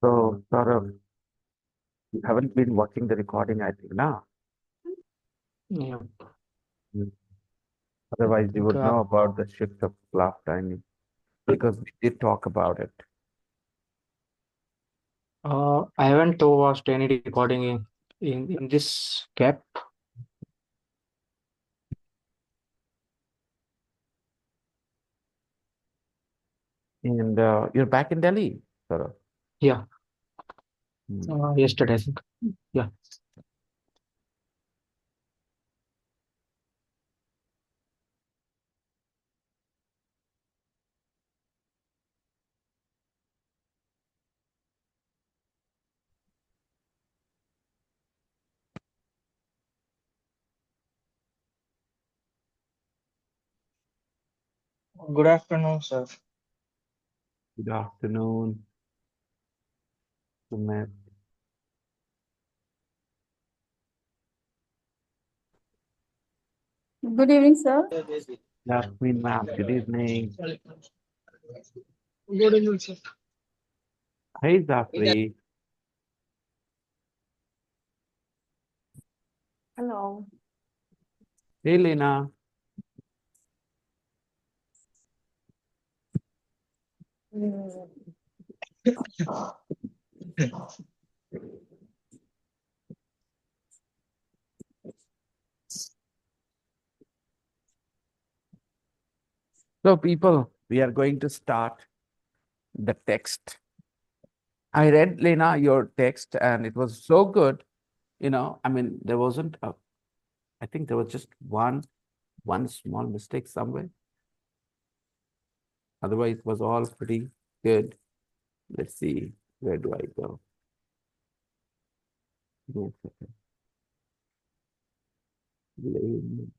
So, sort of, you haven't been watching the recording, I think, now. Yeah. Mm. Otherwise, you would Okay. know about the shift of class timing because we did talk about it. I haven't watched any recording in this gap. And you're back in Delhi, sort of. Yeah. Mm. Yesterday, I think. Yeah. Good afternoon, sir. Good afternoon, Sumit. Good evening, sir. Yasmin, ma'am. Good evening. Good evening, sir. Hey, Zafri. Hello. Hey, Lena. So, people, we are going to start the text. I read, Lena, your text, and it was so good. I mean, there wasn't a, I think there was just one small mistake somewhere. Otherwise, it was all pretty good. Let's see, where do I go? Give me a second. Lane.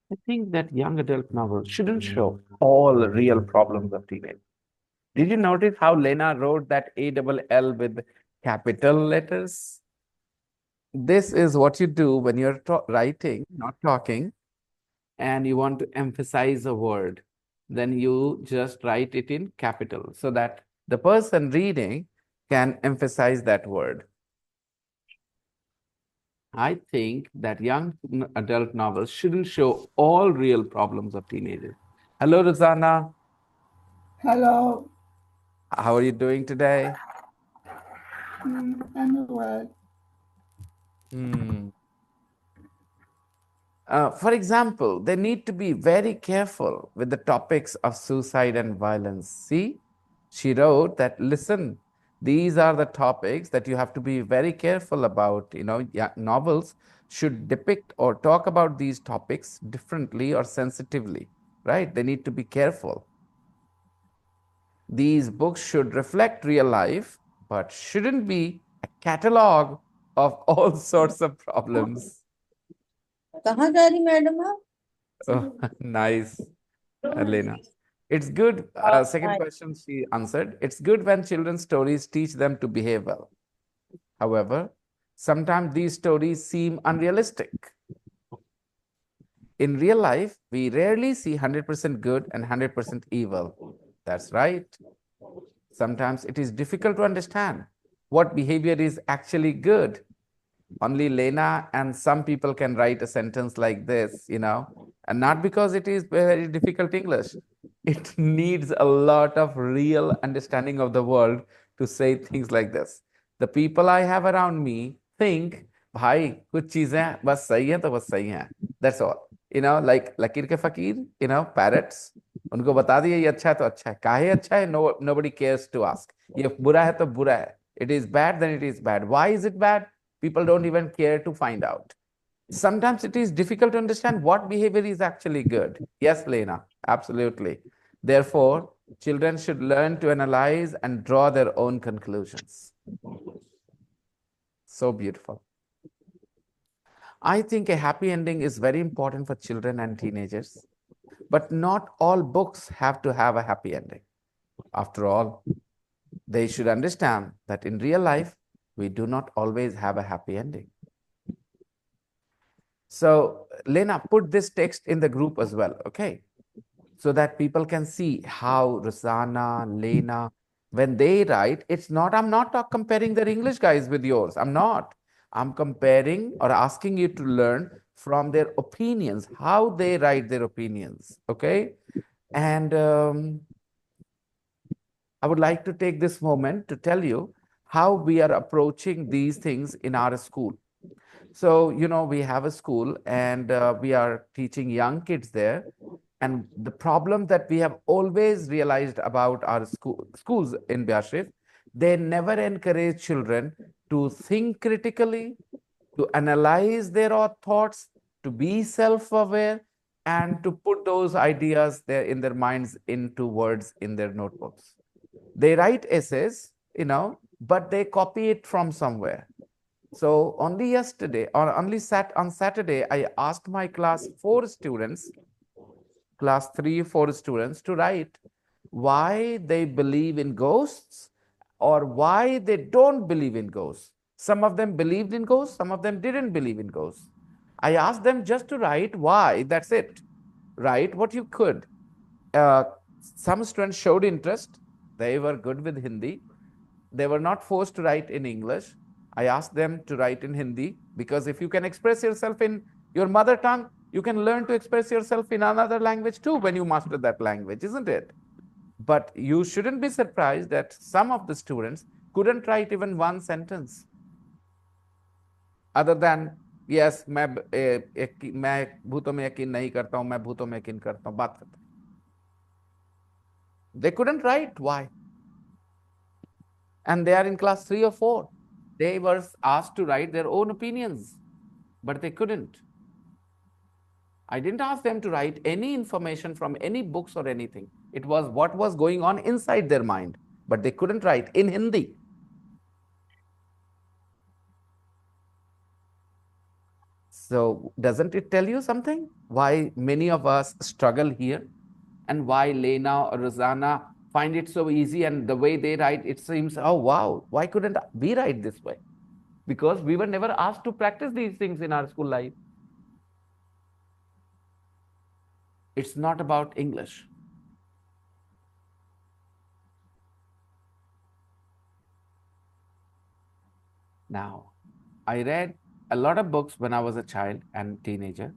I think that young adult novels shouldn't show all real problems of teenage. Did you notice how Lena wrote that ALL with capital letters? This is what you do when you're writing, not talking, and you want to emphasize a word. Then you just write it in capital so that the person reading can emphasize that word. I think that young adult novels shouldn't show all real problems of teenagers. Hello, Rosanna. Hello. How are you doing today? I'm well. Hmm. For example, they need to be very careful with the topics of suicide and violence. See, she wrote that, listen, these are the topics that you have to be very careful about. Yeah, novels should depict or talk about these topics differently or sensitively, right? They need to be careful. These books should reflect real life, but shouldn't be a catalog of all sorts of problems. कहाँ जा रही madam आप? Oh, nice, Elena. It's good. Second Hi. question she answered. It's good when children's stories teach them to behave well. However, sometimes these stories seem unrealistic. In real life, we rarely see 100% good and 100% evil. That's right. Sometimes it is difficult to understand what behavior is actually good. Only Lena and some people can write a sentence like this, and not because it is very difficult English. It needs a lot of real understanding of the world to say things like this. The people I have around me think, भाई कुछ चीजें बस सही हैं तो बस सही हैं. That's all. Like लकीर के फकीर, parrots. उनको बता दिए ये अच्छा है तो अच्छा है. काहे अच्छा है? No, nobody cares to ask. ये बुरा है तो बुरा है. It is bad, then it is bad. Why is it bad? People don't even care to find out. Sometimes it is difficult to understand what behavior is actually good. Yes, Lena, absolutely. Therefore, children should learn to analyze and draw their own conclusions. So beautiful. I think a happy ending is very important for children and teenagers. But not all books have to have a happy ending. After all, they should understand that in real life, we do not always have a happy ending. So, Lena, put this text in the group as well, okay? So that people can see how Rosanna, Lena, when they write, it's not, I'm not comparing their English guys with yours. I'm not. I'm comparing or asking you to learn from their opinions, how they write their opinions, okay? And I would like to take this moment to tell you how we are approaching these things in our school. So, we have a school and we are teaching young kids there. And the problem that we have always realized about our schools in Biashif, they never encourage children to think critically, to analyze their own thoughts, to be self-aware, and to put those ideas there in their minds into words in their notebooks. They write essays, but they copy it from somewhere. So only yesterday or only on Saturday, I asked my class 4 students, class 3, 4 students to write why they believe in ghosts or why they don't believe in ghosts. Some of them believed in ghosts, some of them didn't believe in ghosts. I asked them just to write why, that's it. Write what you could. Uh, some students showed interest. They were good with Hindi. They were not forced to write in English. I asked them to write in Hindi because if you can express yourself in your mother tongue, you can learn to express yourself in another language too when you master that language, isn't it? But you shouldn't be surprised that some of the students couldn't write even one sentence other than yes, मैं भूतों में यकीन नहीं करता हूं, मैं भूतों में यकीन करता हूं, बात खत्म. They couldn't write. Why? And they are in class 3 or 4. They were asked to write their own opinions, but they couldn't. I didn't ask them to write any information from any books or anything. It was what was going on inside their mind, but they couldn't write in Hindi. So doesn't it tell you something? Why many of us struggle here and why Lena or Rosanna find it so easy, and the way they write, it seems, oh, wow, why couldn't we write this way? Because we were never asked to practice these things in our school life. It's not about English. Now, I read a lot of books when I was a child and teenager.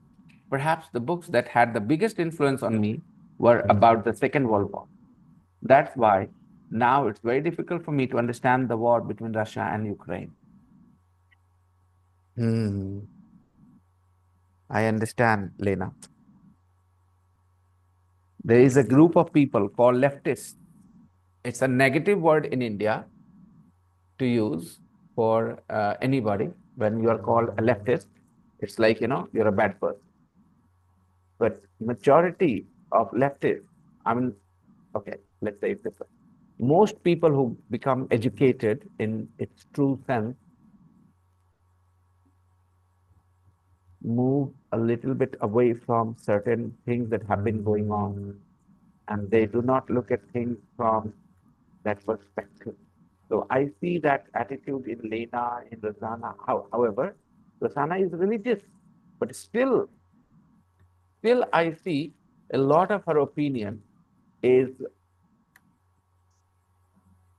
Perhaps the books that had the biggest influence on me were about the Second World War. That's why now it's very difficult for me to understand the war between Russia and Ukraine. I understand, Lena. There is a group of people called leftists. It's a negative word in India to use for anybody. When you are called a leftist, it's like, you're a bad person. But majority of leftists, I mean, okay, let's say it this way. Most people who become educated in its true sense move a little bit away from certain things that have been going on, and they do not look at things from that perspective. So I see that attitude in Lena, in Rosanna. However, Rosanna is religious, but still I see a lot of her opinion is,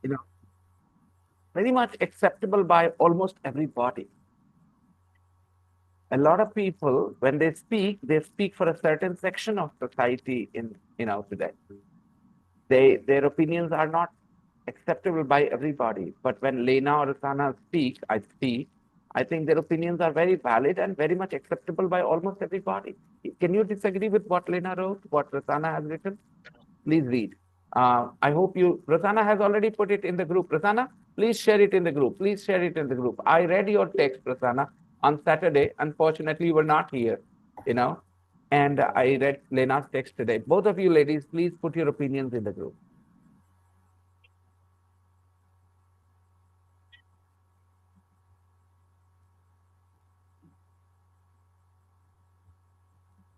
you know, very much acceptable by almost everybody. A lot of people, when they speak for a certain section of society in, today. Their opinions are not acceptable by everybody. But when Lena or Rosanna I think their opinions are very valid and very much acceptable by almost everybody. Can you disagree with what Lena wrote, what Rosanna has written? Please read. I hope Rosanna has already put it in the group. Rosanna, please share it in the group. Please share it in the group. I read your text, Rosanna, on Saturday. Unfortunately, you were not here, and I read Lena's text today. Both of you ladies, please put your opinions in the group.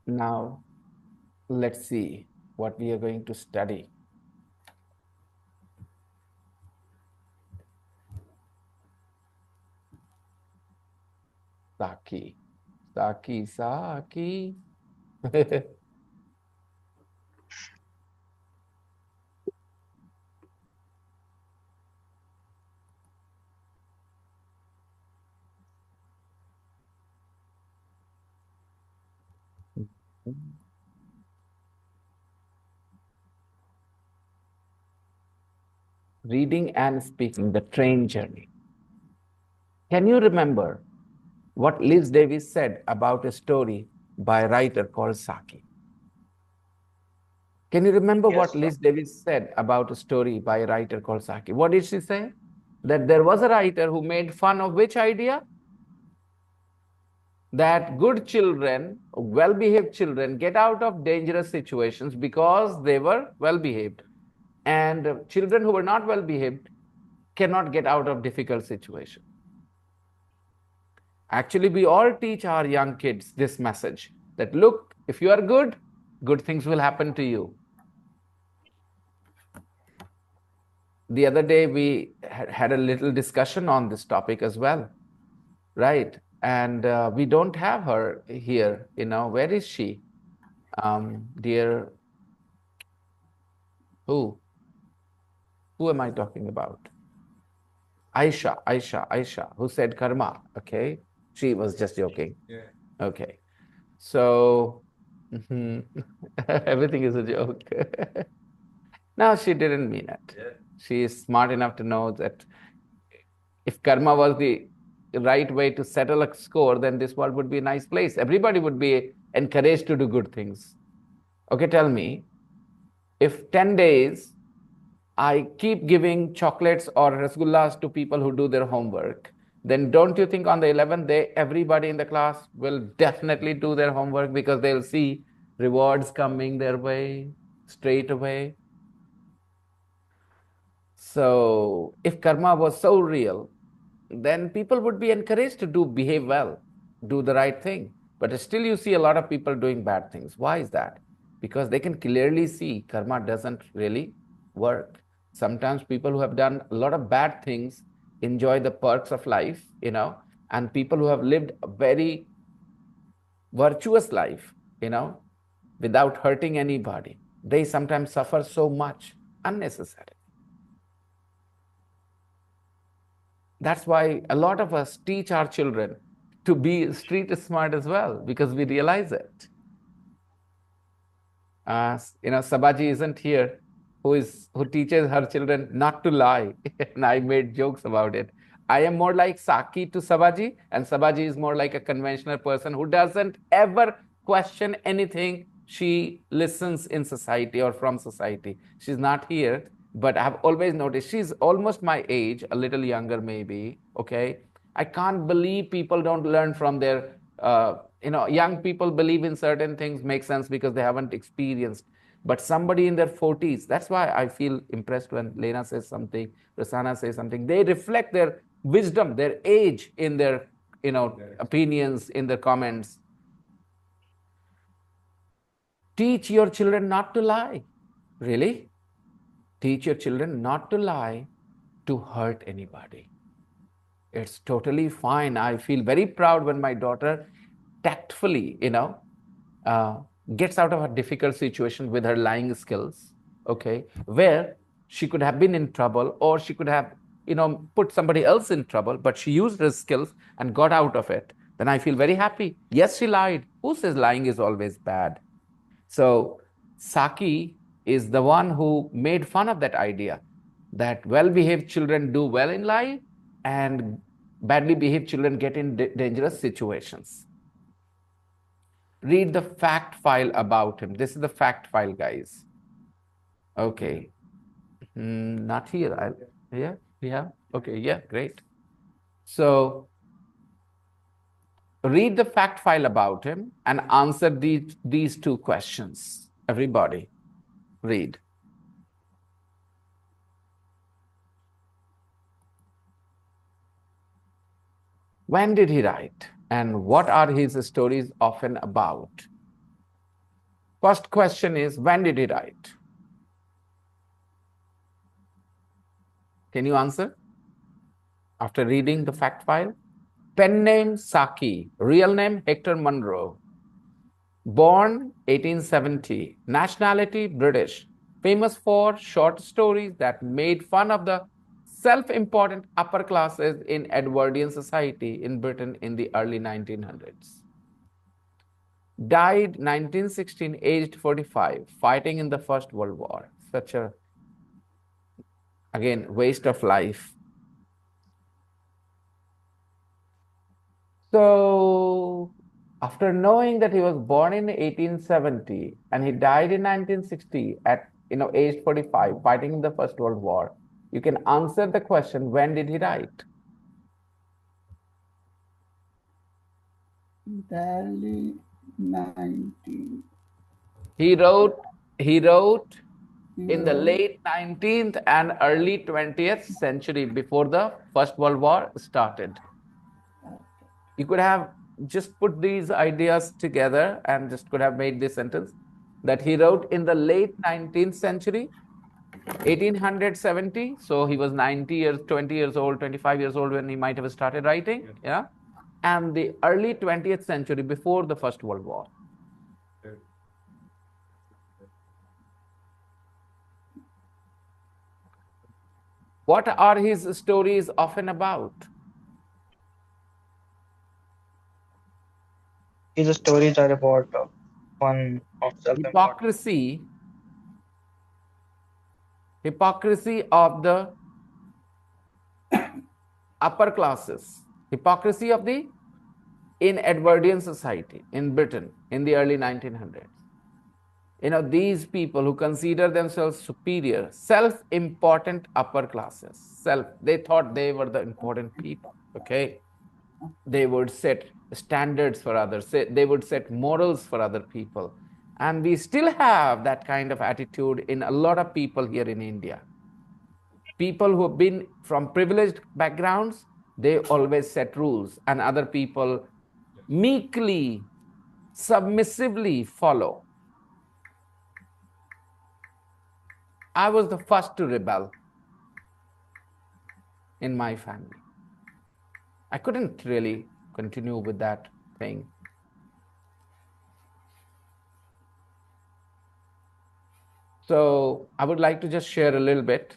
Now, Let's see what we are going to study. Saki, Saki, Saki. Reading and speaking, the train journey. Can you remember what Liz Davis said about a story by a writer called Saki? Can you remember what Liz Davis said about a story by a writer called Saki? What did she say? That there was a writer who made fun of which idea? That good children, well behaved children, get out of dangerous situations because they were well behaved. And children who were not well behaved cannot get out of difficult situations. Actually, we all teach our young kids this message that look, if you are good, good things will happen to you. The other day, we had a little discussion on this topic as well, right? And we don't have her here. Where is she? Dear, who? Who am I talking about? Aisha, who said karma. Okay. She was just joking. Yeah. Okay. So everything is a joke. No, she didn't mean it. Yeah. She is smart enough to know that if karma was the right way to settle a score, then this world would be a nice place. Everybody would be encouraged to do good things. Okay, tell me, if 10 days I keep giving chocolates or rasgullas to people who do their homework, then don't you think on the 11th day, everybody in the class will definitely do their homework because they'll see rewards coming their way straight away? So, if karma was so real, then people would be encouraged to behave well, do the right thing. But still, you see a lot of people doing bad things. Why is that? Because they can clearly see karma doesn't really work. Sometimes people who have done a lot of bad things enjoy the perks of life, and people who have lived a very virtuous life, without hurting anybody, they sometimes suffer so much unnecessarily. That's why a lot of us teach our children to be street smart as well, because we realize it. Sabaji isn't here, who teaches her children not to lie. And I made jokes about it. I am more like Saki to Sabaji, and Sabaji is more like a conventional person who doesn't ever question anything she listens in society or from society. She's not here, but I've always noticed she's almost my age, a little younger maybe. Okay. I can't believe people don't learn from their young people believe in certain things, make sense because they haven't experienced. But somebody in their 40s, that's why I feel impressed when Lena says something, Rasana says something. They reflect their wisdom, their age in their opinions, in their comments. Teach your children not to lie. Really? Teach your children not to lie to hurt anybody. It's totally fine. I feel very proud when my daughter tactfully, gets out of a difficult situation with her lying skills, okay, where she could have been in trouble or she could have, put somebody else in trouble, but she used her skills and got out of it. Then I feel very happy. Yes, she lied. Who says lying is always bad? So Saki is the one who made fun of that idea that well-behaved children do well in life and badly behaved children get in dangerous situations. Read the fact file about him. This is the fact file, guys. Okay. Not here. Yeah. Okay. Yeah. Great. So read the fact file about him and answer these two questions. Everybody, read. When did he write? And what are his stories often about? First question is, when did he write? Can you answer? After reading the fact file? Pen name Saki, real name Hector Munro. Born 1870, nationality British, famous for short stories that made fun of the self-important upper classes in Edwardian society in Britain in the early 1900s. Died 1916, aged 45, fighting in the First World War. Such a, again, waste of life. So, after knowing that he was born in 1870 and he died in 1960 at aged 45, fighting in the First World War, you can answer the question, when did he write? Early 19. He wrote in the late 19th and early 20th century before the First World War started. You could have just put these ideas together and just could have made this sentence that he wrote in the late 19th century, 1870. So he was 90 years, 20 years old, 25 years old when he might have started writing. Yeah. And the early 20th century before the First World War. What are his stories often about? His stories are about fun of self-importance. Hypocrisy of the upper classes, hypocrisy of the in Edwardian society in Britain in the early 1900s. These people who consider themselves superior, self-important upper classes, they thought they were the important people, okay? They would set standards for others, they would set morals for other people. And we still have that kind of attitude in a lot of people here in India. People who have been from privileged backgrounds, they always set rules, and other people meekly, submissively follow. I was the first to rebel in my family. I couldn't really continue with that thing. So I would like to just share a little bit.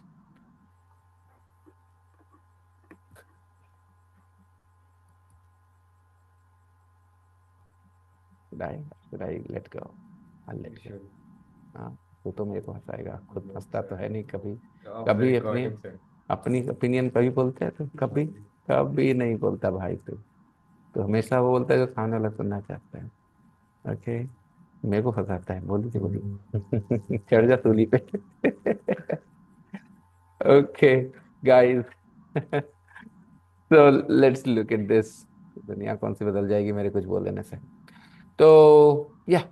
Should I let go? I'll let go. तू तो मेरे को हंसाएगा, खुद हंसता तो है नहीं कभी कभी अपनी ओपिनियन कभी बोलते हैं तो कभी कभी नहीं बोलता भाई तू तो हमेशा वो बोलता है जो सामने वाला सुनना चाहता है. ओके, मेरे को फंसाता है, बोली तो बोली. चढ़ जा सूली पे. Okay guys, so let's look at this. दुनिया कौन सी बदल जाएगी मेरे कुछ बोल देने से. तो yeah,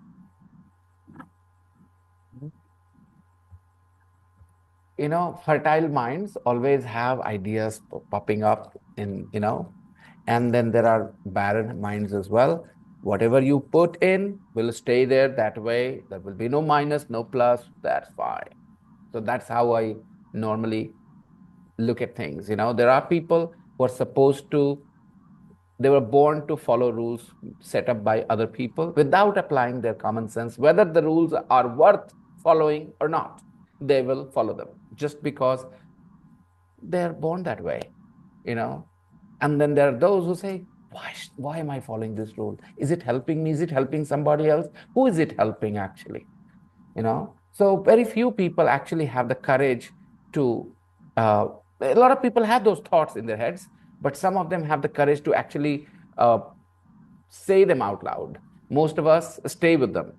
fertile minds always have ideas popping up in, and then there are barren minds as well. Whatever you put in will stay there that way. There will be no minus, no plus. That's fine. So that's how I normally look at things. There are people who are they were born to follow rules set up by other people without applying their common sense. Whether the rules are worth following or not, they will follow them just because they're born that way, And then there are those who say, why am I following this rule? Is it helping me? Is it helping somebody else? Who is it helping actually? So very few people actually have the courage to, a lot of people have those thoughts in their heads, but some of them have the courage to actually say them out loud. Most of us stay with them,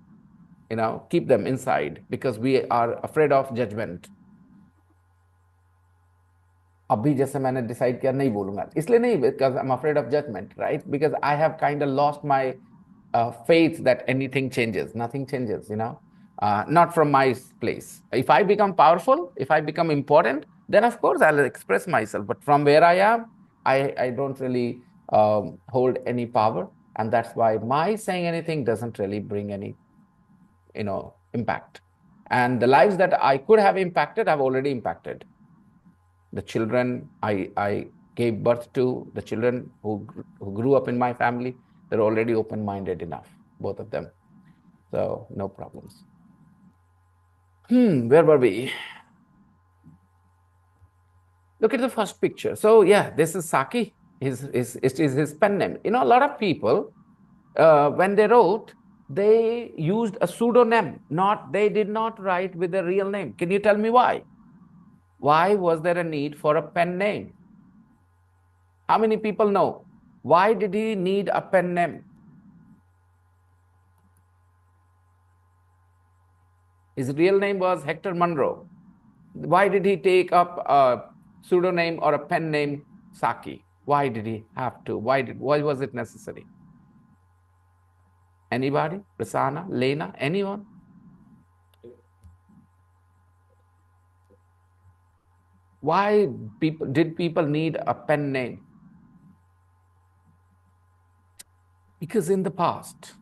keep them inside because we are afraid of judgment. अभी जैसे मैंने decide किया नहीं बोलूंगा, इसलिए नहीं because I'm afraid of judgment, right? Because I have kind of lost my faith that anything changes. Nothing changes, not from my place. If I become powerful, if I become important, then of course I'll express myself. But from where I am, I don't really hold any power. And that's why my saying anything doesn't really bring any impact. And the lives that I could have impacted, I've already impacted. The children I gave birth to, the children who grew up in my family, they're already open-minded enough, both of them. So no problems. Where were we? Look at the first picture. So yeah, this is Saki. It is his pen name. A lot of people, when they wrote, they used a pseudonym. They did not write with a real name. Can you tell me why? Why was there a need for a pen name? How many people know? Why did he need a pen name? His real name was Hector Munro. Why did he take up a pseudonym or a pen name Saki? Why did he have to? Why was it necessary? Anybody? Prasanna, Lena, anyone? Why did people need a pen name? Because in the past,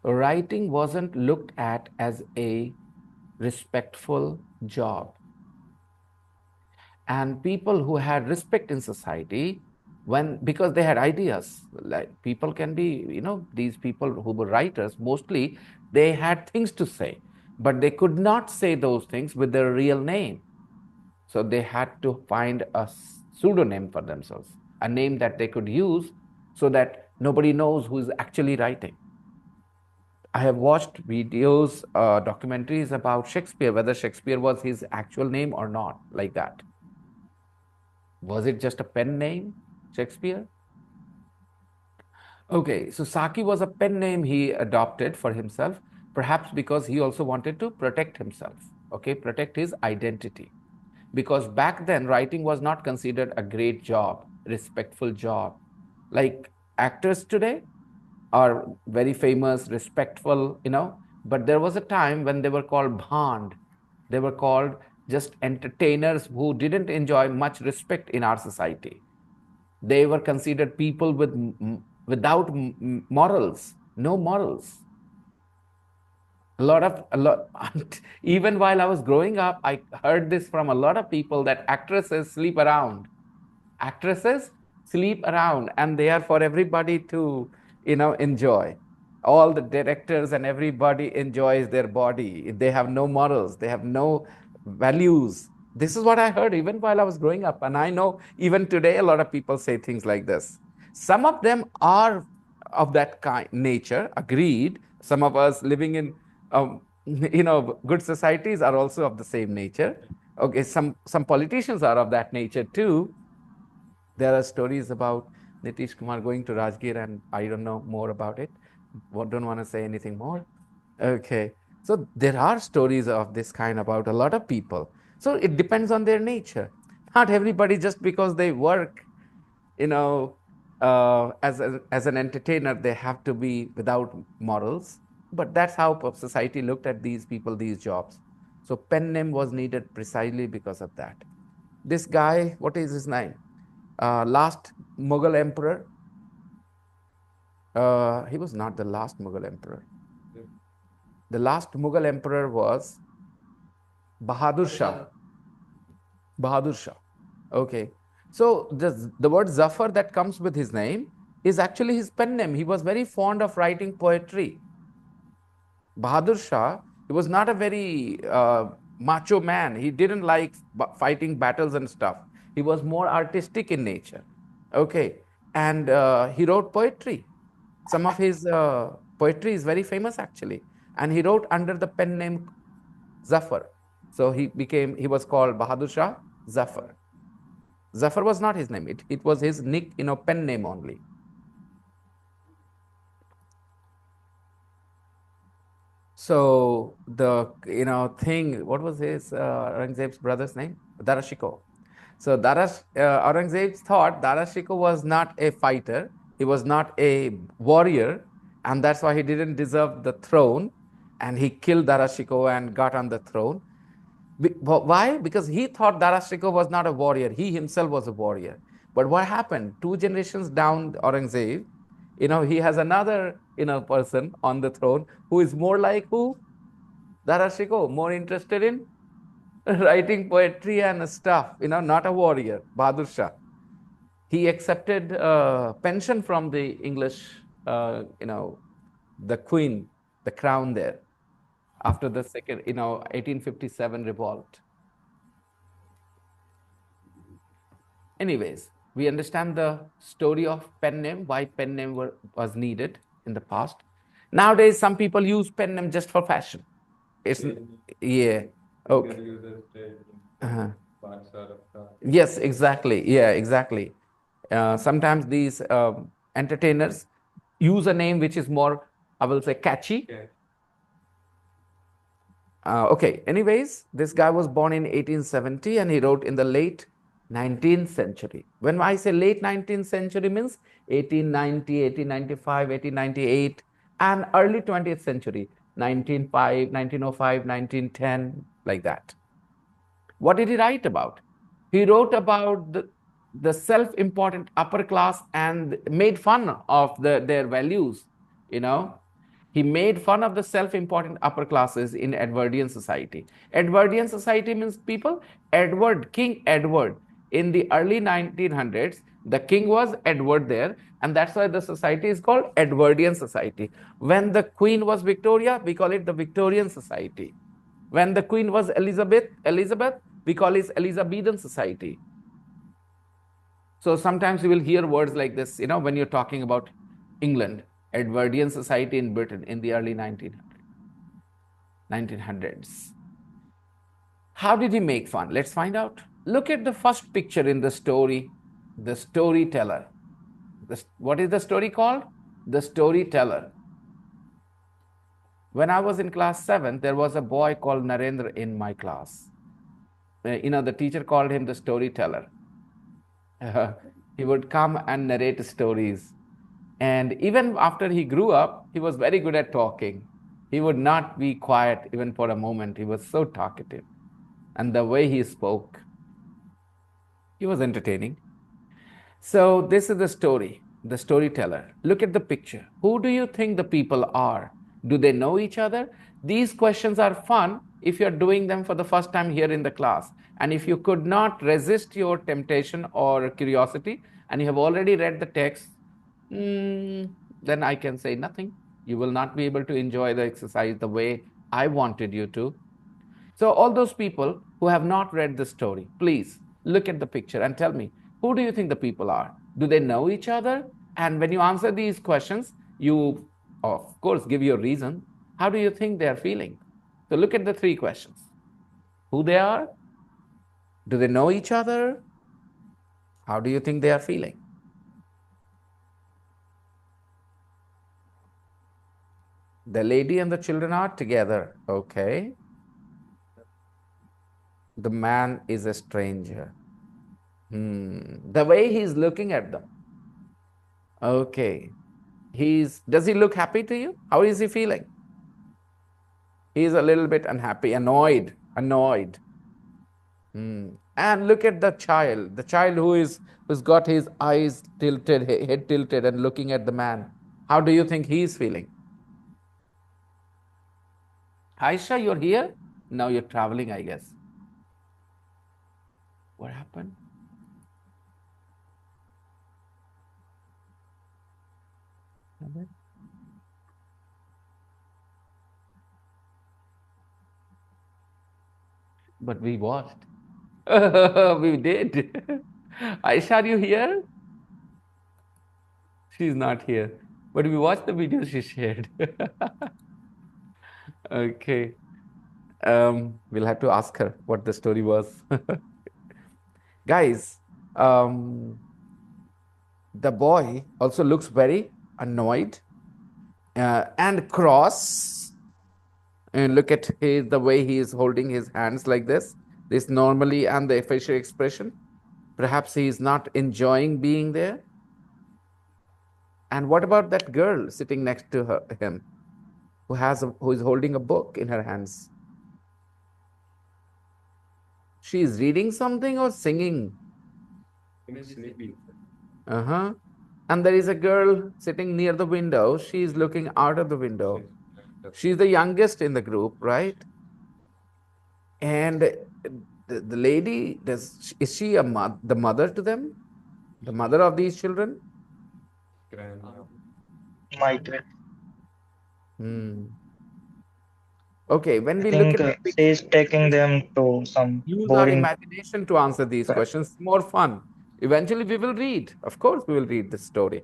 writing wasn't looked at as a respectful job. And people who had respect in society, because they had ideas, like people can be, these people who were writers, mostly they had things to say, but they could not say those things with their real name. So they had to find a pseudonym for themselves, a name that they could use so that nobody knows who is actually writing. I have watched videos, documentaries about Shakespeare, whether Shakespeare was his actual name or not, like that. Was it just a pen name, Shakespeare? Okay, so Saki was a pen name he adopted for himself, perhaps because he also wanted to protect himself, protect his identity. Because back then, writing was not considered a great job, respectful job. Like actors today are very famous, respectful, but there was a time when they were called bhand. They were called just entertainers who didn't enjoy much respect in our society. They were considered people without morals, no morals. A lot, even while I was growing up, I heard this from a lot of people that actresses sleep around. Actresses sleep around and they are for everybody to, enjoy. All the directors and everybody enjoys their body. They have no morals. They have no values. This is what I heard even while I was growing up. And I know even today, a lot of people say things like this. Some of them are of that kind nature, agreed. Some of us living in, good societies are also of the same nature. Okay, some politicians are of that nature too. There are stories about Nitish Kumar going to Rajgir, and I don't know more about it. Don't want to say anything more. Okay. So there are stories of this kind about a lot of people. So it depends on their nature. Not everybody, just because they work, as an entertainer, they have to be without morals. But that's how society looked at these people, these jobs. So pen name was needed precisely because of that. This guy, what is his name? Last Mughal emperor. He was not the last Mughal emperor. The last Mughal emperor was Bahadur Shah. Bahadur Shah. Okay. So the word Zafar that comes with his name is actually his pen name. He was very fond of writing poetry. Bahadur Shah, he was not a very macho man. He didn't like fighting battles and stuff. He was more artistic in nature. Okay. And he wrote poetry. Some of his poetry is very famous actually. And he wrote under the pen name Zafar. So he was called Bahadur Shah Zafar. Zafar was not his name. It was his pen name only. So the thing, what was his Aurangzeb's brother's name? Darashikoh. So Aurangzeb thought Darashikoh was not a fighter. He was not a warrior, and that's why he didn't deserve the throne. And he killed Darashikoh and got on the throne. Why? Because he thought Darashikoh was not a warrior. He himself was a warrior. But what happened? 2 generations down Aurangzeb, he has another person on the throne who is more like who? Darashiko, more interested in writing poetry and stuff, not a warrior. Bahadur Shah. He accepted pension from the English, the queen, the crown there after the second, 1857 revolt. Anyways, we understand the story of pen name, why pen name was needed in the past. Nowadays, some people use pen name just for fashion. It's yeah. Okay. Uh-huh. Yes, exactly. Yeah, exactly. Sometimes these entertainers use a name which is more, I will say, catchy. Okay, anyways, this guy was born in 1870 and he wrote in the late 19th century. When I say late 19th century means 1890, 1895, 1898, and early 20th century, 1905, 1905, 1910, like that. What did he write about? He wrote about the self-important upper class and made fun of their values, you know. He made fun of the self-important upper classes in Edwardian society. Edwardian society means people, King Edward. In the early 1900s, the king was Edward there, and that's why the society is called Edwardian society. When the queen was Victoria, we call it the Victorian society. When the queen was Elizabeth, we call it Elizabethan society. So sometimes you will hear words like this, when you're talking about England, Edwardian society in Britain in the early 1900s. How did he make fun? Let's find out. Look at the first picture in the story, the storyteller. What is the story called? The storyteller. When I was in class 7, there was a boy called Narendra in my class. The teacher called him the storyteller. He would come and narrate stories. And even after he grew up, he was very good at talking. He would not be quiet even for a moment. He was so talkative. And the way he spoke, he was entertaining. So this is the story, the storyteller. Look at the picture. Who do you think the people are? Do they know each other? These questions are fun if you're doing them for the first time here in the class. And if you could not resist your temptation or curiosity, and you have already read the text, then I can say nothing. You will not be able to enjoy the exercise the way I wanted you to. So all those people who have not read the story, please look at the picture and tell me, who do you think the people are? Do they know each other? And when you answer these questions, you, of course, give your reason. How do you think they are feeling? So look at the 3 questions. Who they are? Do they know each other? How do you think they are feeling? The lady and the children are together. Okay. The man is a stranger. The way he's looking at them. Okay. Does he look happy to you? How is he feeling? He's a little bit unhappy, annoyed. And look at the child who's got his eyes tilted, head tilted, and looking at the man. How do you think he's feeling? Aisha, you're here? Now you're traveling, I guess. What happened? But we watched. We did. Aisha, are you here? She's not here. But we watched the video she shared. Okay. We'll have to ask her what the story was. Guys, the boy also looks very annoyed and cross. And look at the way he is holding his hands like this. This normally and the facial expression. Perhaps he is not enjoying being there. And what about that girl sitting next to him, who is holding a book in her hands? She is reading something or singing? Uh-huh. And there is a girl sitting near the window. She is looking out of the window. She's the youngest in the group, right? And the lady, is she the mother to them? The mother of these children? Might be. Hmm. Okay, when I we look think at the she's picture, taking them to some use our boring. imagination to answer these questions. More fun. Eventually, we will read. Of course, we will read the story.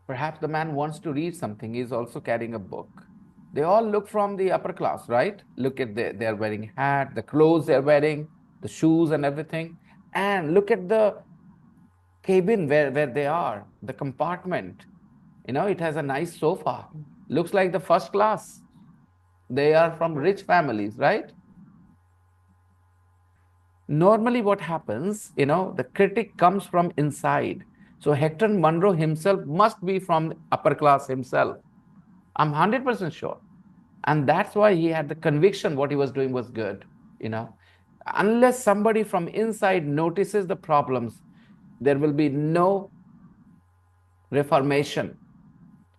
Perhaps the man wants to read something. He's also carrying a book. They all look from the upper class, right? Look at they're wearing hat, the clothes they're wearing, the shoes and everything. And look at the cabin where they are, the compartment. It has a nice sofa. Looks like the first class. They are from rich families, right? Normally what happens, the critic comes from inside. So Hector Munro himself must be from upper class himself. I'm 100% sure. And that's why he had the conviction what he was doing was good. Unless somebody from inside notices the problems, there will be no reformation.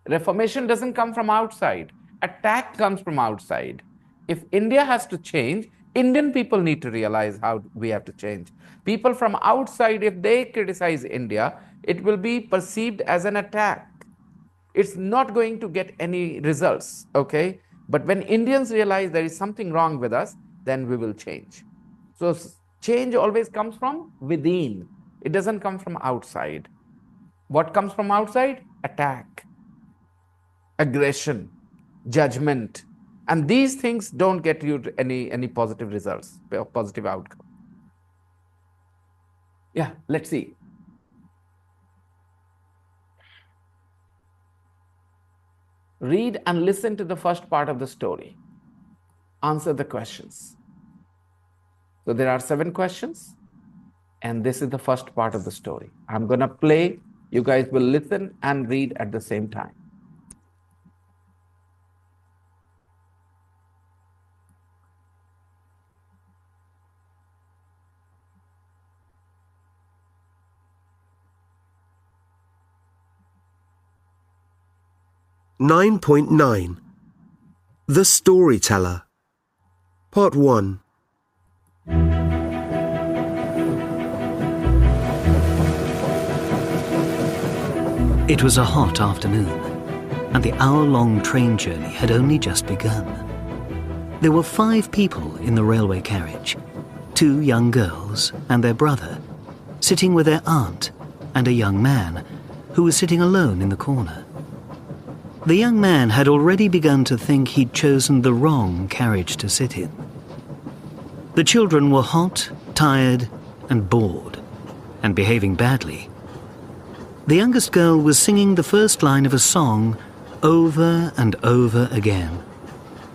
Reformation doesn't come from outside. Attack comes from outside. If India has to change, Indian people need to realize how we have to change. People from outside, if they criticize India, it will be perceived as an attack. It's not going to get any results, okay? But when Indians realize there is something wrong with us, then we will change. So change always comes from within. It doesn't come from outside. What comes from outside? Attack, aggression, judgment. And these things don't get you any positive results, positive outcome. Yeah, let's see. Read and listen to the first part of the story. Answer the questions. So there are 7 questions, and this is the first part of the story. I'm going to play. You guys will listen and read at the same time. Nine point nine. The Storyteller. Part 1. It was a hot afternoon, and the hour-long train journey had only just begun. There were 5 people in the railway carriage, 2 young girls and their brother, sitting with their aunt and a young man who was sitting alone in the corner. The young man had already begun to think he'd chosen the wrong carriage to sit in. The children were hot, tired, and bored, and behaving badly. The youngest girl was singing the first line of a song over and over again.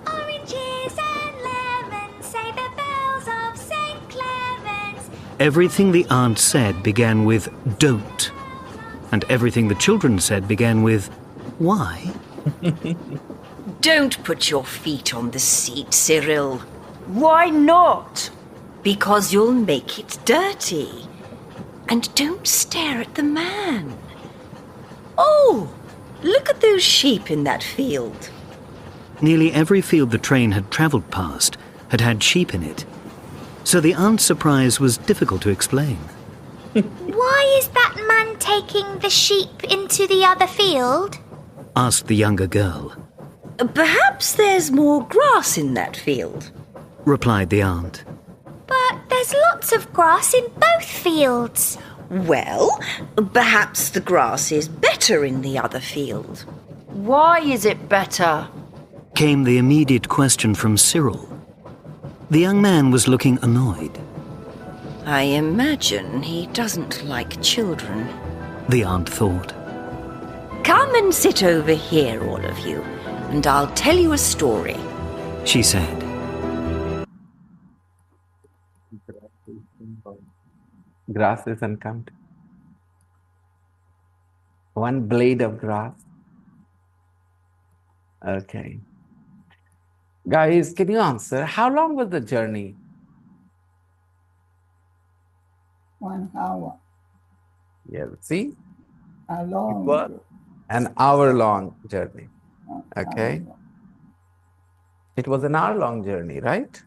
Oranges and lemons, say the bells of St. Clement's. Everything the aunt said began with "don't," and everything the children said began with "why?" Don't put your feet on the seat, Cyril. Why not? Because you'll make it dirty. And don't stare at the man. Oh, look at those sheep in that field. Nearly every field the train had travelled past had had sheep in it, so the aunt's surprise was difficult to explain. Why is that man taking the sheep into the other field? Asked the younger girl. Perhaps there's more grass in that field, Replied the aunt. But there's lots of grass in both fields. Well, perhaps the grass is better in the other field. Why is it better? Came the immediate question from Cyril. The young man was looking annoyed. I imagine he doesn't like children. The aunt thought. Come and sit over here, all of you, and I'll tell you a story. She said. Grass is uncounted. One blade of grass. Okay. Guys, can you answer? How long was the journey? 1 hour. Yeah, see? How long? An hour-long journey. an Okay. hour. It was an hour-long journey, right?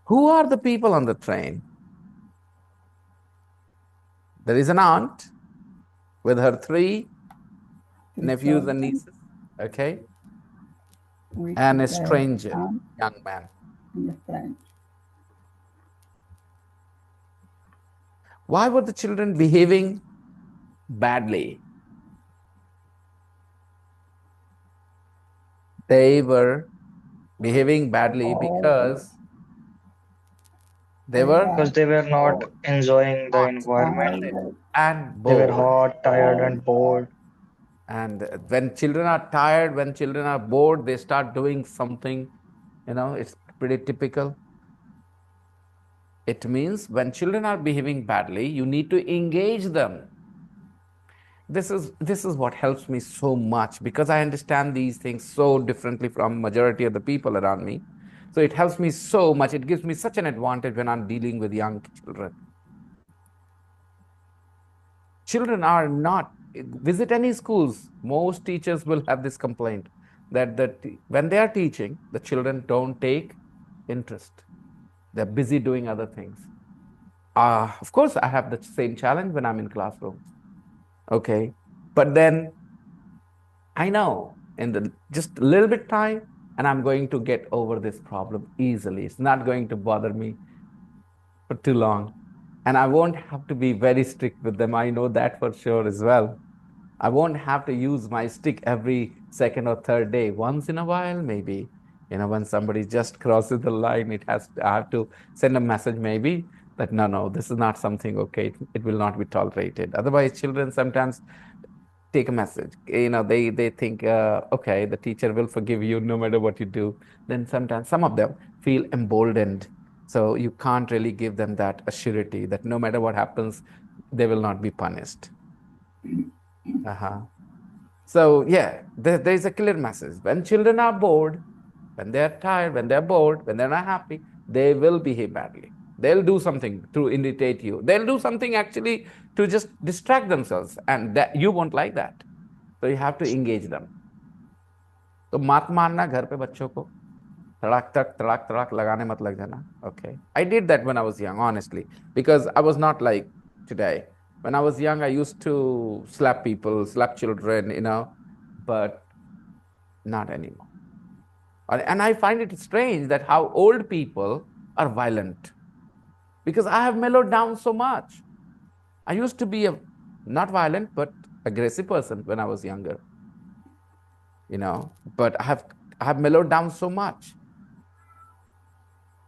Who are the people on the train? There is an aunt with her 3 nephews Teacher and nieces, okay, with and a dad stranger, and young man. a friend. Why were the children behaving badly? They were behaving badly Oh, because they they were Because were they were not bored enjoying the hot environment. and They were bored. hot, tired, and bored. And when children are tired, when children are bored, they start doing something, it's pretty typical. It means when children are behaving badly, you need to engage them. This is what helps me so much because I understand these things so differently from majority of the people around me. So it helps me so much. It gives me such an advantage when I'm dealing with young children. Children are not, visit any schools, most teachers will have this complaint that when they are teaching, the children don't take interest. They're busy doing other things. Of course, I have the same challenge when I'm in classrooms. Okay. But then I know in the just a little bit time, and I'm going to get over this problem easily. It's not going to bother me for too long. And I won't have to be very strict with them. I know that for sure as well. I won't have to use my stick every second or third day. Once in a while, maybe. When somebody just crosses the line, I have to send a message maybe that no, this is not something okay. It will not be tolerated. Otherwise, children sometimes take a message. They think, okay, the teacher will forgive you no matter what you do. Then sometimes some of them feel emboldened. So you can't really give them that assurity that no matter what happens, they will not be punished. Uh-huh. So yeah, there is a clear message. When children are bored, when they're tired, when they're bored, when they're not happy, they will behave badly. They'll do something to irritate you. They'll do something actually to just distract themselves, and that you won't like that. So you have to engage them. तो मत मारना घर पे बच्चों को तड़ाक तड़ाक लगाने मत लग जाना. Okay, I did that when I was young, honestly, because I was not like today. When I was young, I used to slap people, slap children, but not anymore. And I find it strange that how old people are violent because I have mellowed down so much. I used to be a not violent, but aggressive person when I was younger, but I have mellowed down so much.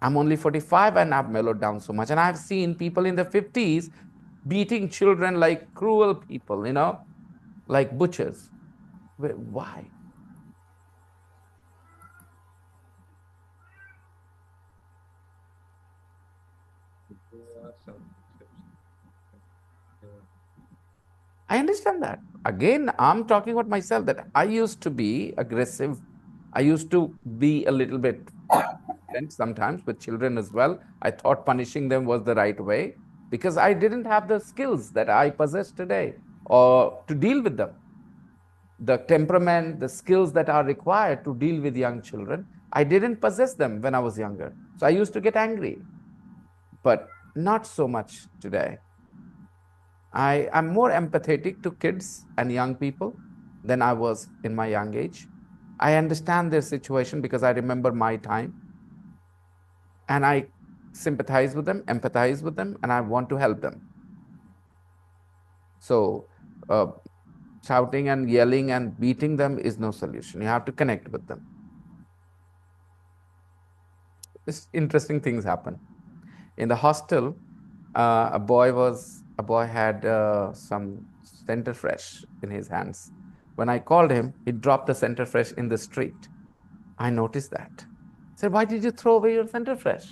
I'm only 45 and I've mellowed down so much. And I've seen people in their 50s beating children like cruel people, like butchers. Why? I understand that. Again, I'm talking about myself that I used to be aggressive. I used to be a little bit violent sometimes with children as well. I thought punishing them was the right way because I didn't have the skills that I possess today or to deal with them. The temperament, the skills that are required to deal with young children, I didn't possess them when I was younger. So I used to get angry, but not so much today. I am more empathetic to kids and young people than I was in my young age. I understand their situation because I remember my time. And I sympathize with them, empathize with them, and I want to help them. So shouting and yelling and beating them is no solution. You have to connect with them. Interesting things happen. In the hostel, a boy had some center fresh in his hands. When I called him, he dropped the center fresh in the street. I noticed that. I said, why did you throw away your center fresh?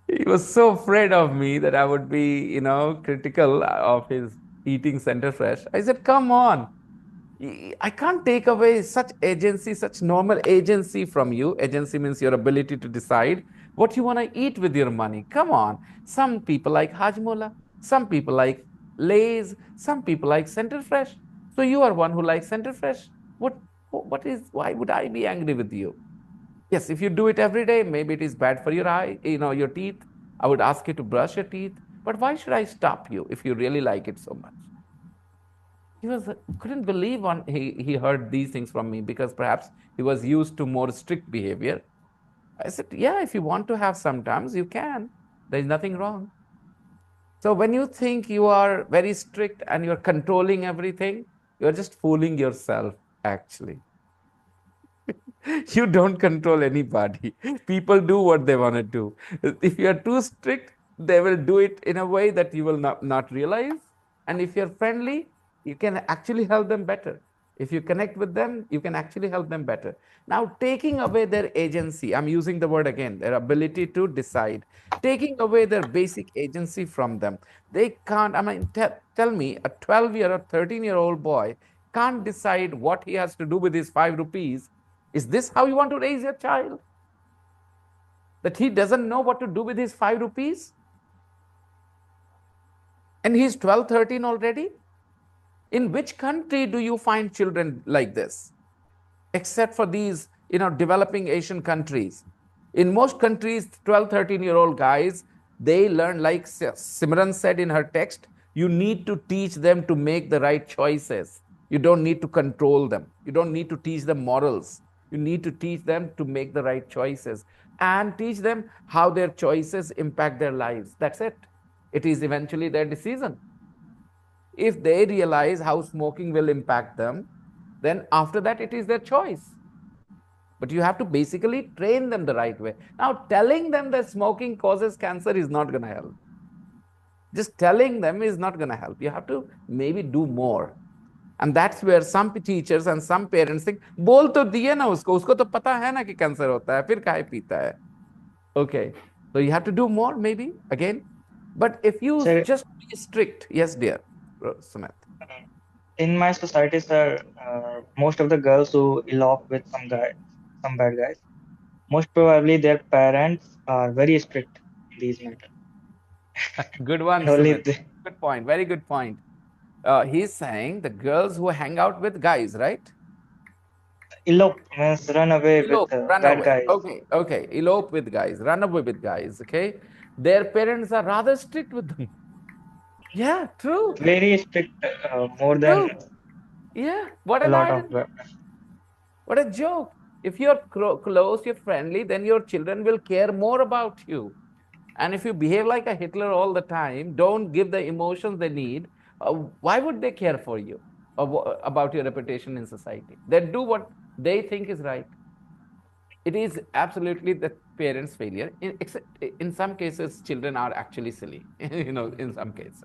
He was so afraid of me that I would be, critical of his eating center fresh. I said, come on. I can't take away such agency, such normal agency from you. Agency means your ability to decide what you want to eat with your money. Come on. Some people like Hajmola. Some people like Lays. Some people like center fresh. So you are one who likes center fresh. Why would I be angry with you? Yes, if you do it every day, maybe it is bad for your eye, your teeth. I would ask you to brush your teeth. But why should I stop you if you really like it so much? He couldn't believe he heard these things from me, because perhaps he was used to more strict behavior. I said, yeah, if you want to have sometimes, you can. There's nothing wrong. So when you think you are very strict and you're controlling everything, you're just fooling yourself, actually. You don't control anybody. People do what they want to do. If you are too strict, they will do it in a way that you will not realize. And if you're friendly, you can actually help them better. If you connect with them, you can actually help them better. Now, taking away their agency, I'm using the word again, their ability to decide, taking away their basic agency from them. They can't, tell me, a 12-year or 13-year-old boy can't decide what he has to do with his 5 rupees. Is this how you want to raise your child? That he doesn't know what to do with his 5 rupees? And he's 12, 13 already? In which country do you find children like this? Except for these, developing Asian countries. In most countries, 12, 13-year-old guys, they learn, like Simran said in her text, you need to teach them to make the right choices. You don't need to control them. You don't need to teach them morals. You need to teach them to make the right choices and teach them how their choices impact their lives. That's it. It is eventually their decision. If they realize how smoking will impact them, then after that, it is their choice. But you have to basically train them the right way. Now, telling them that smoking causes cancer is not going to help. Just telling them is not going to help. You have to maybe do more. And that's where some teachers and some parents think, बोल तो दिए ना उसको तो पता है ना कि कैंसर होता है, फिर काहे पीता है? Okay, so you have to do more, maybe, again. But if you Sir, just be strict, yes, dear, Sumit. in my society, sir, most of the girls who elope with some bad guys, most probably their parents are very strict in these matters. Good one, And only Sumit. they Good point. Very good point. He's saying the girls who hang out with guys, right? elope means run away with Elope, run bad away. guys. Okay. Elope with guys, run away with guys, okay? Their parents are rather strict with them. Yeah, true. Very strict, more True. than Yeah, what a an lot irony. of. What a joke. If you're close, you're friendly, then your children will care more about you. And if you behave like a Hitler all the time, don't give the emotions they need, why would they care for you or about your reputation in society? They do what they think is right. It is absolutely the parents' failure. In some cases, children are actually silly, in some cases.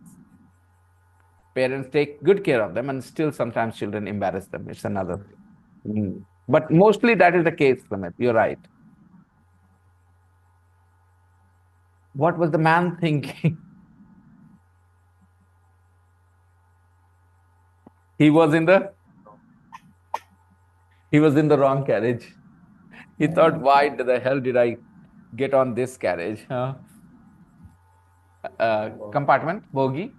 Parents take good care of them, and still sometimes children embarrass them. It's another thing. But mostly that is the case, Sumit. You're right. What was the man thinking? He was in the wrong carriage. He thought, why the hell did I get on this carriage? Compartment, bogie,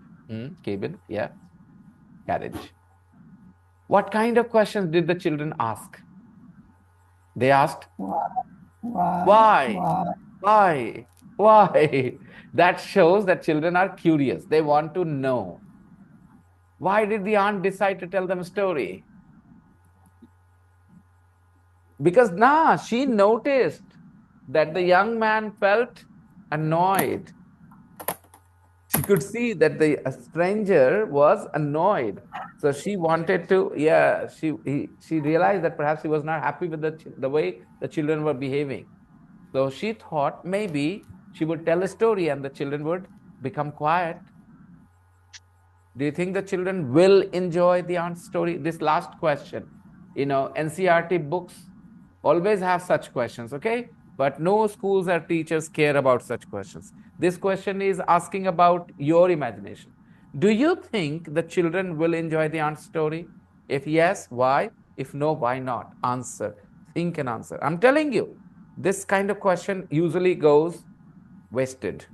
cabin, yeah, carriage. What kind of questions did the children ask? They asked, why? That shows that children are curious. They want to know. Why did the aunt decide to tell them a story? Because she noticed that the young man felt annoyed. She could see that the stranger was annoyed. So she wanted to, she realized that perhaps he was not happy with the way the children were behaving. So she thought maybe she would tell a story and the children would become quiet. Do you think the children will enjoy the aunt's story? This last question, NCERT books always have such questions, okay? But no schools or teachers care about such questions. This question is asking about your imagination. Do you think the children will enjoy the aunt's story? If yes, why? If no, why not? Answer. Think and answer. I'm telling you, this kind of question usually goes wasted.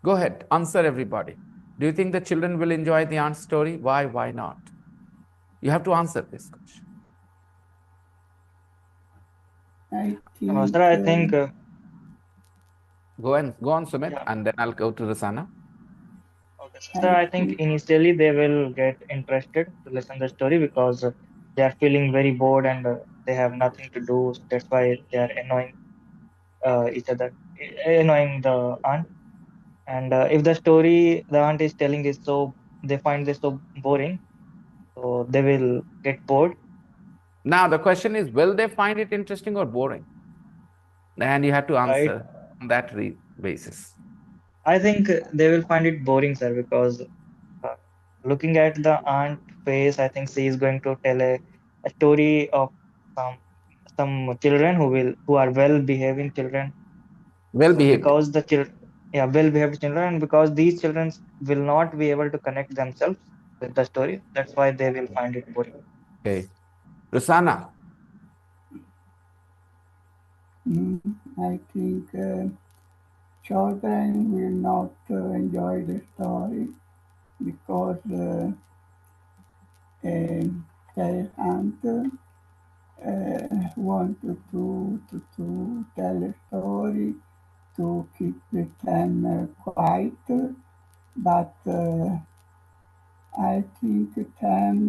Go ahead, answer everybody. Do you think the children will enjoy the aunt's story? Why? Why not? You have to answer this question. I think, Sir, I think, Go on, Sumit, yeah. and then I'll go to Rasana. Okay, so sir, I think initially they will get interested to listen the story because they are feeling very bored and they have nothing to do. So that's why they are annoying each other, annoying the aunt. And if the story the aunt is telling is so, they find this so boring, so they will get bored, Now, the question is, will they find it interesting or boring? And you have to right? answer on that basis. I think they will find it boring, sir, because uh, looking at the aunt face, I think she is going to tell a story of some some children who are well behaving children. Well So behaved. because the children, yeah, well behaved children, and because these children will not be able to connect themselves with the story, that's why they will find it boring. Okay. Rasana. I think children will not enjoy the story because their aunt wanted to tell a story to keep them quiet, but I think them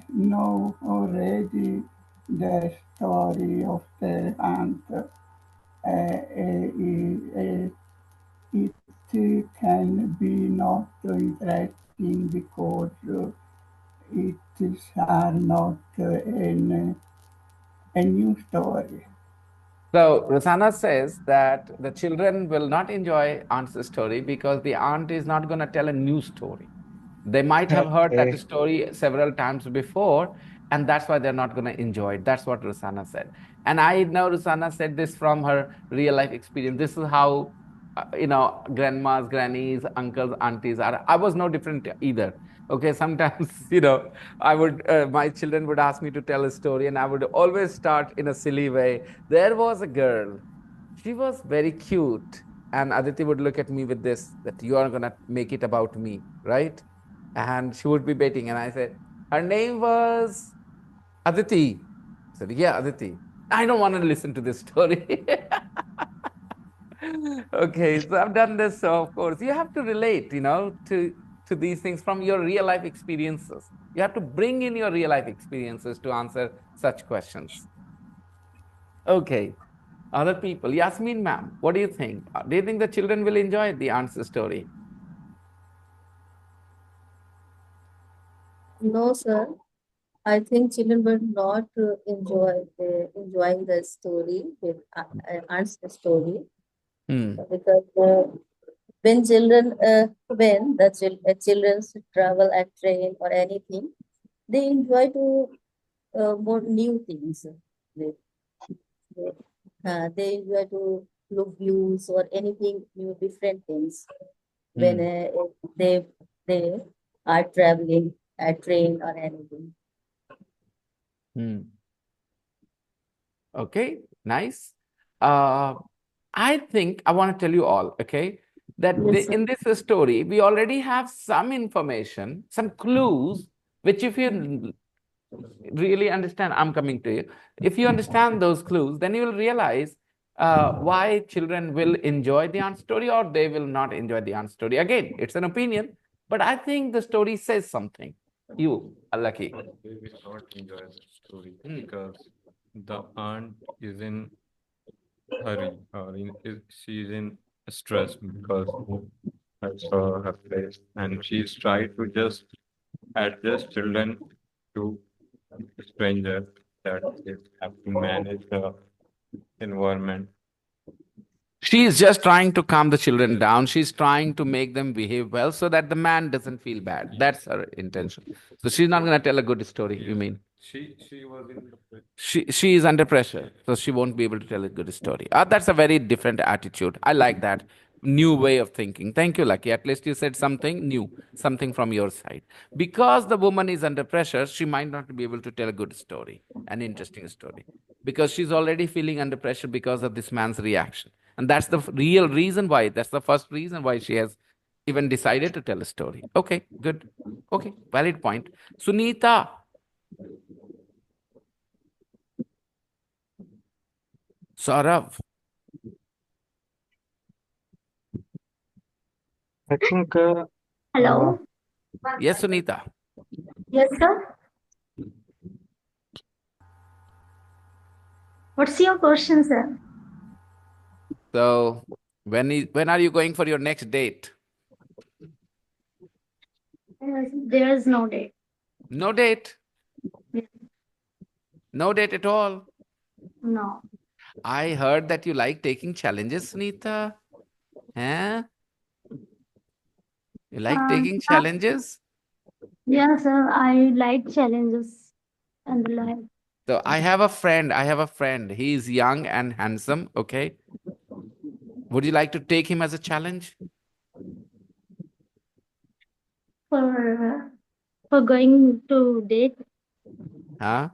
know already the story of their aunt. It can be not interesting because it is are not a new story. So Rasana says that the children will not enjoy aunt's story because the aunt is not going to tell a new story. They might have heard that Okay. story several times before, and that's why they're not going to enjoy it. That's what Rusana said. And I know Rusana said this from her real life experience. This is how, grandmas, grannies, uncles, aunties are. I was no different either. Okay, sometimes, my children would ask me to tell a story, and I would always start in a silly way. There was a girl, she was very cute. And Aditi would look at me with this, that you are going to make it about me, right? And she would be betting. And I said, her name was Aditi. I said, yeah, Aditi. I don't want to listen to this story. Okay, so I've done this. So of course, you have to relate, to these things from your real life experiences. You have to bring in your real life experiences to answer such questions. Okay, other people. Yasmin, ma'am, what do you think? Do you think the children will enjoy the answer story? No, sir. I think children will not enjoying the story with aunt's story Hmm. because when the children travel at train or anything, they enjoy to more new things. They, they enjoy to look views or anything new, different things when Hmm. they they are traveling at train or anything. Hmm. Okay, nice. Uh, I think I want to tell you all, okay, that Yes, sir. in this story, we already have some information, some clues, which if you really understand, I'm coming to you. If you understand those clues, then you will realize why children will enjoy the aunt story or they will not enjoy the aunt story. Again, it's an opinion, but I think the story says something. You, Lucky. They will not enjoy the story because the aunt is in hurry or she is in stress because I saw her face and she's trying to just adjust children to strangers that they have to manage the environment. She is just trying to calm the children down. She's trying to make them behave well so that the man doesn't feel bad. That's her intention. So she's not going to tell a good story, you mean? She was in the She is under pressure, so she won't be able to tell a good story. That's a very different attitude. I like that new way of thinking. Thank you, Lucky. At least you said something new, something from your side. Because the woman is under pressure, she might not be able to tell a good story, an interesting story, because she's already feeling under pressure because of this man's reaction. And that's the real reason why, that's the first reason why she has even decided to tell a story. Okay, good. Okay, valid point. Sunita. Saurav. I think Hello. Yes, Sunita. Yes, sir. What's your question, sir? So when are you going for your next date? There is no date. No date. Yes. No date at all. No. I heard that you like taking challenges, Sunita. Huh? You like taking Yeah, challenges? yeah, sir. I like challenges and life. So I have a friend. He is young and handsome. Okay. Would you like to take him as a challenge? For going to date. Huh?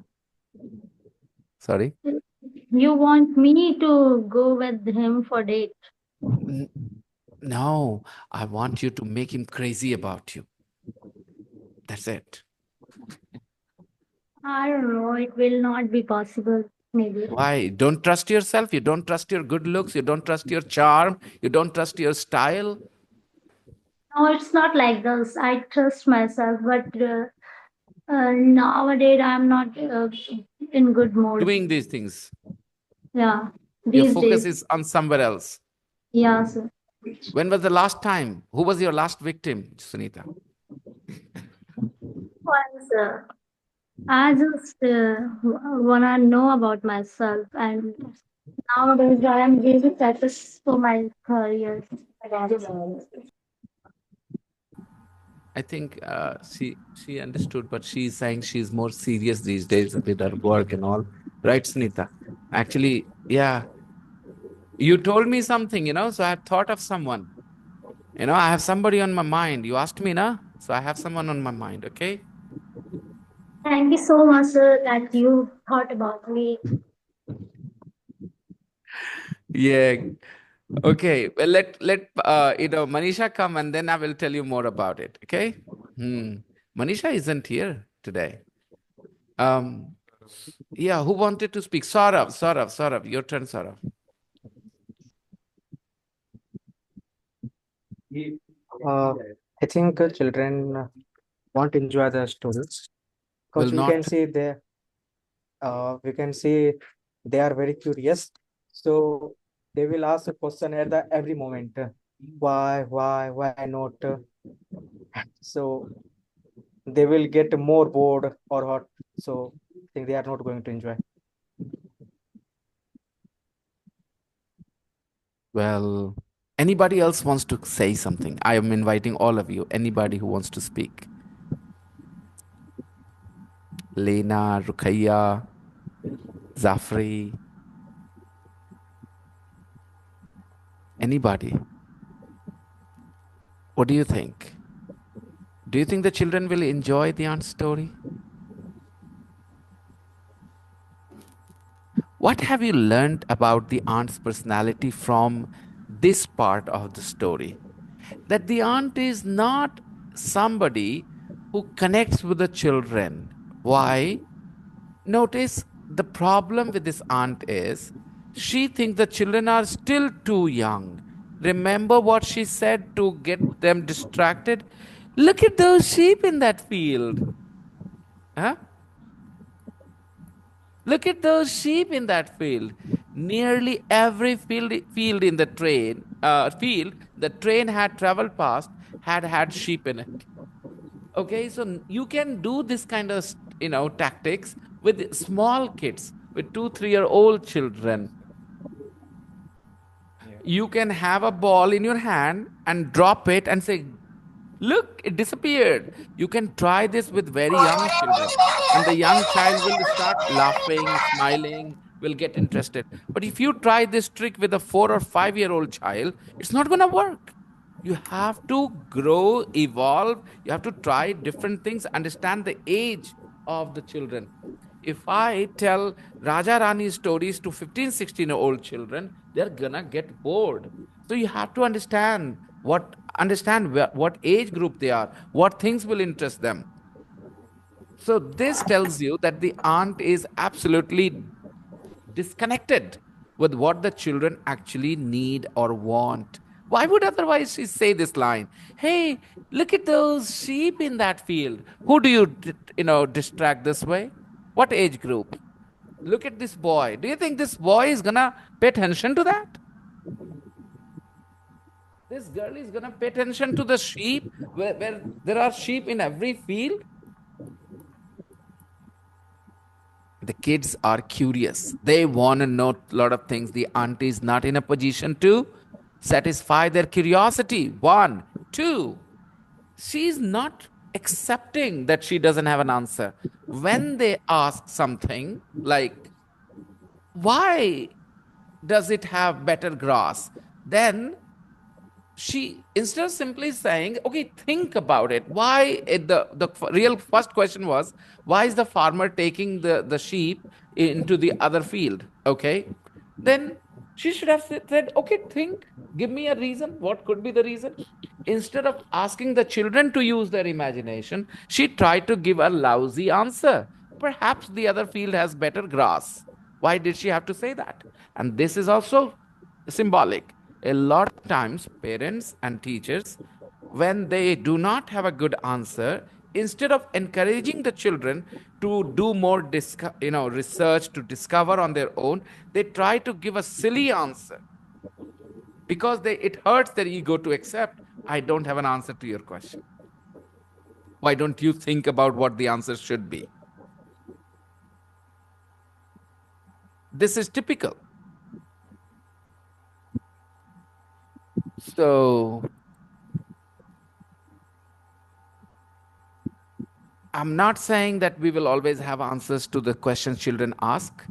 Sorry? You want me to go with him for date? No, I want you to make him crazy about you. That's it. I don't know. It will not be possible. Maybe. Why? Don't trust yourself. You don't trust your good looks. You don't trust your charm. You don't trust your style. No, it's not like this. I trust myself, but nowadays I'm not in good mood. Doing these things. Yeah, Your these focus days. is on somewhere else. Yeah, sir. When was the last time? Who was your last victim, Sunita? Once, I just wanna know about myself, and nowadays I am really focused for my career. I think she understood, but she's saying she's more serious these days with her work and all. Right, Sunita? Actually, yeah. You told me something, so I have thought of someone. I have somebody on my mind. You asked me, na? So I have someone on my mind, okay? Thank you so much, sir, that you thought about me. Yeah. Okay. Well, let Manisha come and then I will tell you more about it. Okay. Manisha isn't here today. Yeah. Who wanted to speak? Saurav. Your turn, Saurav. I think children won't enjoy the stories Will because not. we can see they are very curious. So they will ask a question at the every moment. Why not? So they will get more bored or hot. So I think they are not going to enjoy. Well, anybody else wants to say something? I am inviting all of you. Anybody who wants to speak. Lena, Rukhaya, Zafri. Anybody? What do you think? Do you think the children will enjoy the aunt's story? What have you learned about the aunt's personality from this part of the story? That the aunt is not somebody who connects with the children. Why? Notice the problem with this aunt is she thinks the children are still too young. Remember what she said to get them distracted? Look at those sheep in that field. Huh? Look at those sheep in that field. Nearly every field in the field the train had traveled past had sheep in it. Okay, so you can do this kind of tactics with small kids, with 2 3 year old children. You can have a ball in your hand and drop it and say, look, it disappeared. You can try this with very young children, and the young child will start laughing, smiling, will get interested. But if you try this trick with a 4 or 5 year old child, it's not going to work. You have to grow, evolve. You have to try different things, understand the age of the children. If I tell Raja Rani stories to 15, 16-year-old children, they're gonna get bored. So you have to understand what age group they are, what things will interest them. So this tells you that the aunt is absolutely disconnected with what the children actually need or want. Why would otherwise she say this line? Hey, look at those sheep in that field. Who do you, distract this way? What age group? Look at this boy. Do you think this boy is gonna pay attention to that? This girl is gonna pay attention to the sheep where there are sheep in every field? The kids are curious. They want to know a lot of things. The auntie is not in a position to satisfy their curiosity. One. Two, she's not accepting that she doesn't have an answer. When they ask something like, why does it have better grass? Then she, instead of simply saying, okay, think about it. Why the real first question was, why is the farmer taking the sheep into the other field? Okay. Then she should have said, okay, think, give me a reason. What could be the reason? Instead of asking the children to use their imagination, she tried to give a lousy answer. Perhaps the other field has better grass. Why did she have to say that? And this is also symbolic. A lot of times, parents and teachers, when they do not have a good answer, instead of encouraging the children to do more research to discover on their own, they try to give a silly answer because it hurts their ego to accept, I don't have an answer to your question. Why don't you think about what the answer should be? This is typical. So I'm not saying that we will always have answers to the questions children ask,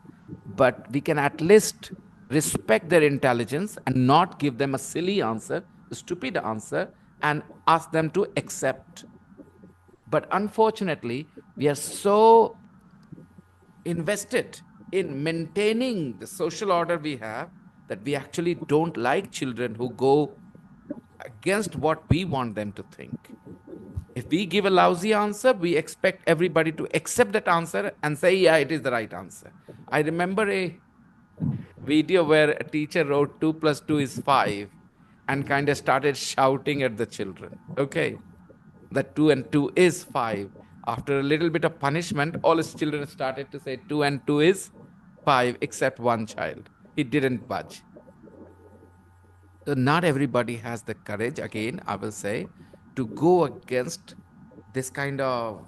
but we can at least respect their intelligence and not give them a silly answer, a stupid answer, and ask them to accept. But unfortunately, we are so invested in maintaining the social order we have that we actually don't like children who go against what we want them to think. If we give a lousy answer, we expect everybody to accept that answer and say, yeah, it is the right answer. I remember a video where a teacher wrote 2 plus 2 is 5 and kind of started shouting at the children. Okay, that 2 and 2 is 5. After a little bit of punishment, all his children started to say 2 and 2 is 5, except one child. He didn't budge. So not everybody has the courage, again, I will say, to go against this kind of,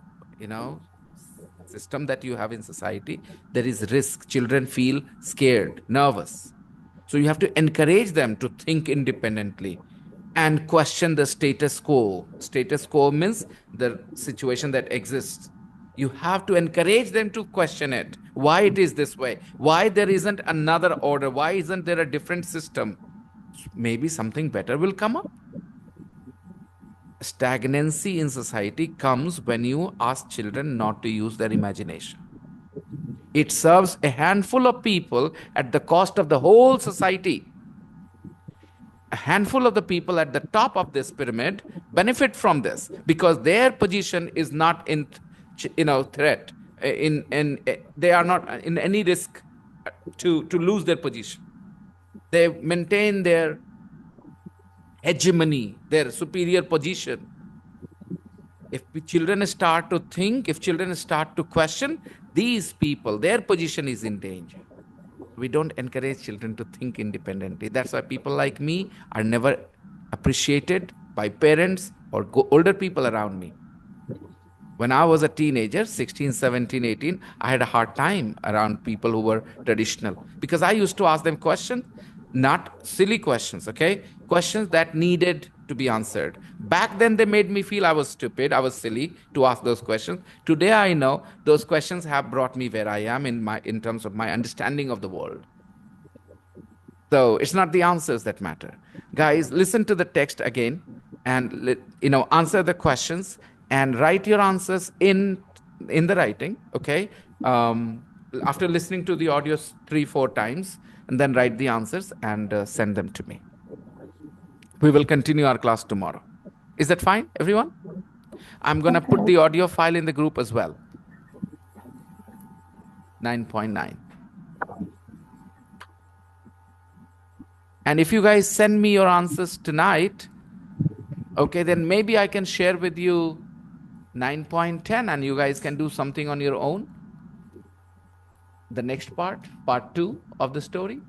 system that you have in society. There is risk. Children feel scared, nervous. So you have to encourage them to think independently and question the status quo. Status quo means the situation that exists. You have to encourage them to question it. Why it is this way? Why there isn't another order? Why isn't there a different system? Maybe something better will come up. Stagnancy in society comes when you ask children not to use their imagination. It serves a handful of people at the cost of the whole society. A handful of the people at the top of this pyramid benefit from this because their position is not in threat. They are not in any risk to lose their position. They maintain their hegemony, their superior position. If children start to think, if children start to question, these people, their position is in danger. We don't encourage children to think independently. That's why people like me are never appreciated by parents or older people around me. When I was a teenager, 16, 17, 18, I had a hard time around people who were traditional because I used to ask them questions, not silly questions, okay? Questions that needed to be answered. Back then, they made me feel I was stupid, I was silly to ask those questions. Today, I know those questions have brought me where I am in terms of my understanding of the world. So it's not the answers that matter. Guys, listen to the text again and answer the questions and write your answers in the writing, okay? after listening to the audios 3-4 times, and then write the answers and send them to me. We will continue our class tomorrow. Is that fine, everyone? I'm going to put the audio file in the group as well. 9.9. And if you guys send me your answers tonight, okay, then maybe I can share with you 9.10 and you guys can do something on your own. The next part 2 of the story.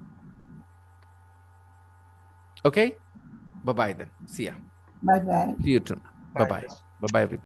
Okay? Bye-bye then. See ya. Bye-bye. See you tonight. Bye-bye. Bye-bye, everybody.